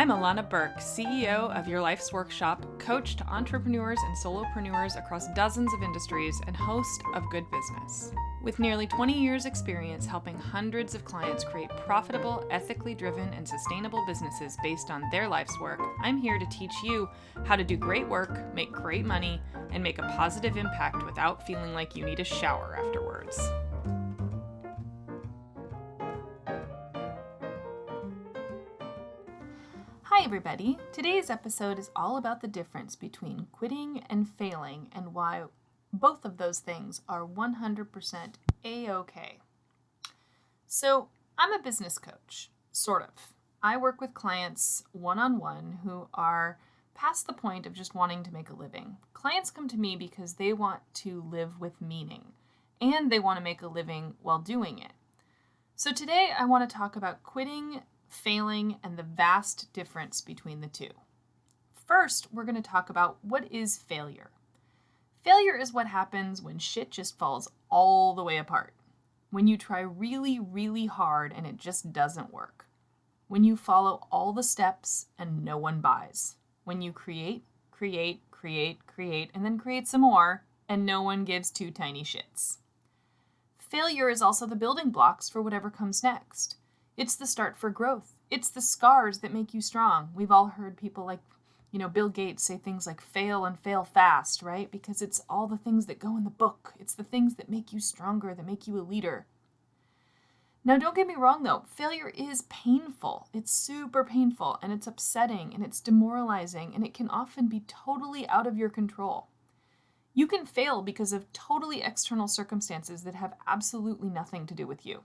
I'm Alana Burke, CEO of Your Life's Workshop, coach to entrepreneurs and solopreneurs across dozens of industries, and host of Good Business. With nearly 20 years' experience helping hundreds of clients create profitable, ethically driven, and sustainable businesses based on their life's work, I'm here to teach you how to do great work, make great money, and make a positive impact without feeling like you need a shower afterwards. Hi everybody! Today's episode is all about the difference between quitting and failing and why both of those things are 100% A-okay. So, I'm a business coach, sort of. I work with clients one-on-one who are past the point of just wanting to make a living. Clients come to me because they want to live with meaning, and they want to make a living while doing it. So today I want to talk about quitting, failing, and the vast difference between the two. First, we're going to talk about what is failure. Failure is what happens when shit just falls all the way apart. When you try really, really hard and it just doesn't work. When you follow all the steps and no one buys. When you create, and then create some more and no one gives two tiny shits. Failure is also the building blocks for whatever comes next. It's the start for growth. It's the scars that make you strong. We've all heard people like, Bill Gates say things like fail and fail fast, right? Because it's all the things that go in the book. It's the things that make you stronger, that make you a leader. Now, don't get me wrong though. Failure is painful. It's super painful and it's upsetting and it's demoralizing and it can often be totally out of your control. You can fail because of totally external circumstances that have absolutely nothing to do with you.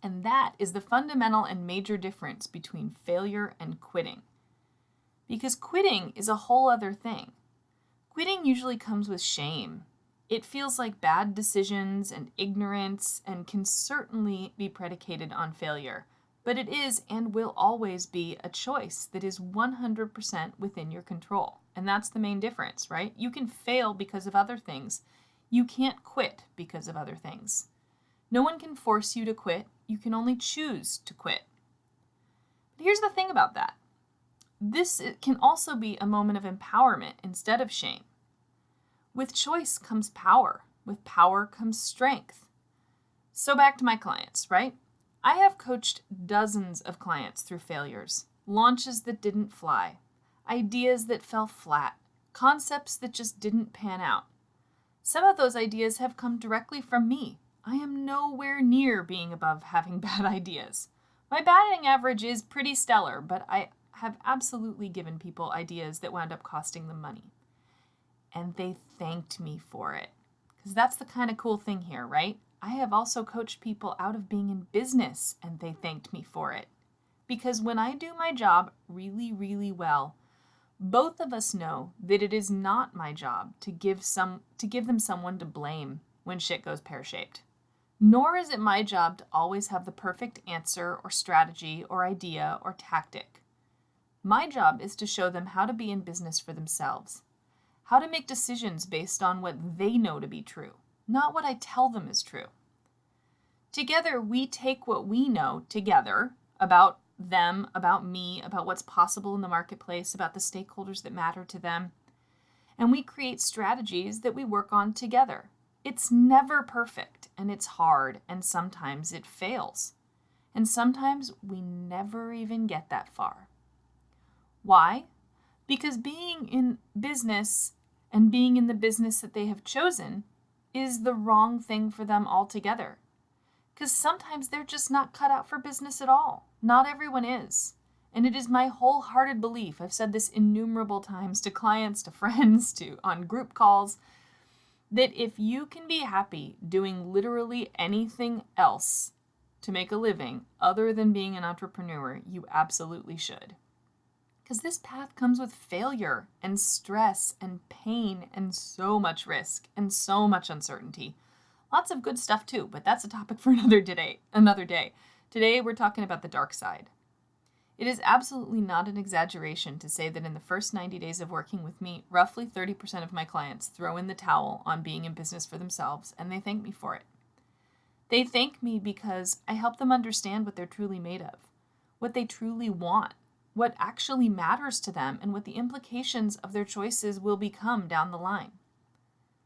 And that is the fundamental and major difference between failure and quitting. Because quitting is a whole other thing. Quitting usually comes with shame. It feels like bad decisions and ignorance and can certainly be predicated on failure. But it is and will always be a choice that is 100% within your control. And that's the main difference, right? You can fail because of other things. You can't quit because of other things. No one can force you to quit. You can only choose to quit. But here's the thing about that. This can also be a moment of empowerment instead of shame. With choice comes power. With power comes strength. So back to my clients, right? I have coached dozens of clients through failures, launches that didn't fly, ideas that fell flat, concepts that just didn't pan out. Some of those ideas have come directly from me. I am nowhere near being above having bad ideas. My batting average is pretty stellar, but I have absolutely given people ideas that wound up costing them money. And they thanked me for it. Because that's the kind of cool thing here, right? I have also coached people out of being in business and they thanked me for it. Because when I do my job really, really well, both of us know that it is not my job to give them someone to blame when shit goes pear-shaped. Nor is it my job to always have the perfect answer or strategy or idea or tactic. My job is to show them how to be in business for themselves, how to make decisions based on what they know to be true, not what I tell them is true. Together, we take what we know together about them, about me, about what's possible in the marketplace, about the stakeholders that matter to them, and we create strategies that we work on together. It's never perfect, and it's hard, and sometimes it fails. And sometimes we never even get that far. Why? Because being in business and being in the business that they have chosen is the wrong thing for them altogether. Because sometimes they're just not cut out for business at all. Not everyone is. And it is my wholehearted belief, I've said this innumerable times to clients, to friends, on group calls, that if you can be happy doing literally anything else to make a living other than being an entrepreneur, you absolutely should. Because this path comes with failure and stress and pain and so much risk and so much uncertainty. Lots of good stuff too, but that's a topic for another day. Today we're talking about the dark side. It is absolutely not an exaggeration to say that in the first 90 days of working with me, roughly 30% of my clients throw in the towel on being in business for themselves, and they thank me for it. They thank me because I help them understand what they're truly made of, what they truly want, what actually matters to them and what the implications of their choices will become down the line.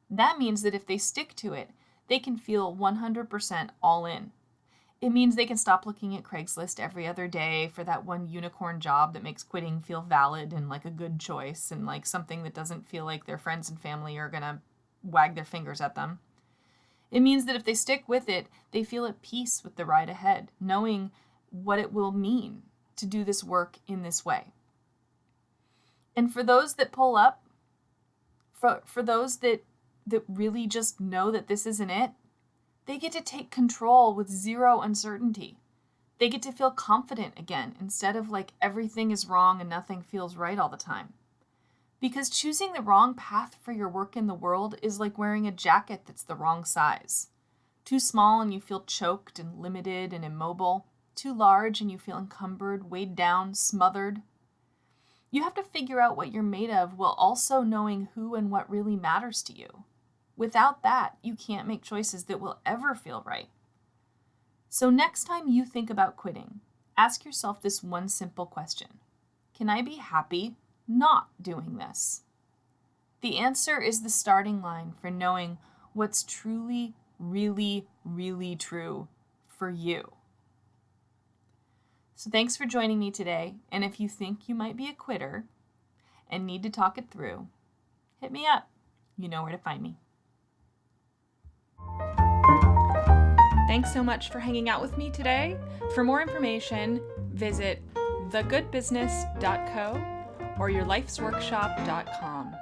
That means that if they stick to it, they can feel 100% all in. It means they can stop looking at Craigslist every other day for that one unicorn job that makes quitting feel valid and like a good choice and like something that doesn't feel like their friends and family are going to wag their fingers at them. It means that if they stick with it, they feel at peace with the ride ahead, knowing what it will mean to do this work in this way. And for those that pull up, for those that really just know that this isn't it, they get to take control with zero uncertainty. They get to feel confident again instead of like everything is wrong and nothing feels right all the time. Because choosing the wrong path for your work in the world is like wearing a jacket that's the wrong size. Too small and you feel choked and limited and immobile. Too large and you feel encumbered, weighed down, smothered. You have to figure out what you're made of while also knowing who and what really matters to you. Without that, you can't make choices that will ever feel right. So next time you think about quitting, ask yourself this one simple question. Can I be happy not doing this? The answer is the starting line for knowing what's truly, really, really true for you. So thanks for joining me today, and if you think you might be a quitter and need to talk it through, hit me up. You know where to find me. Thanks so much for hanging out with me today. For more information, visit thegoodbusiness.co or yourlifesworkshop.com.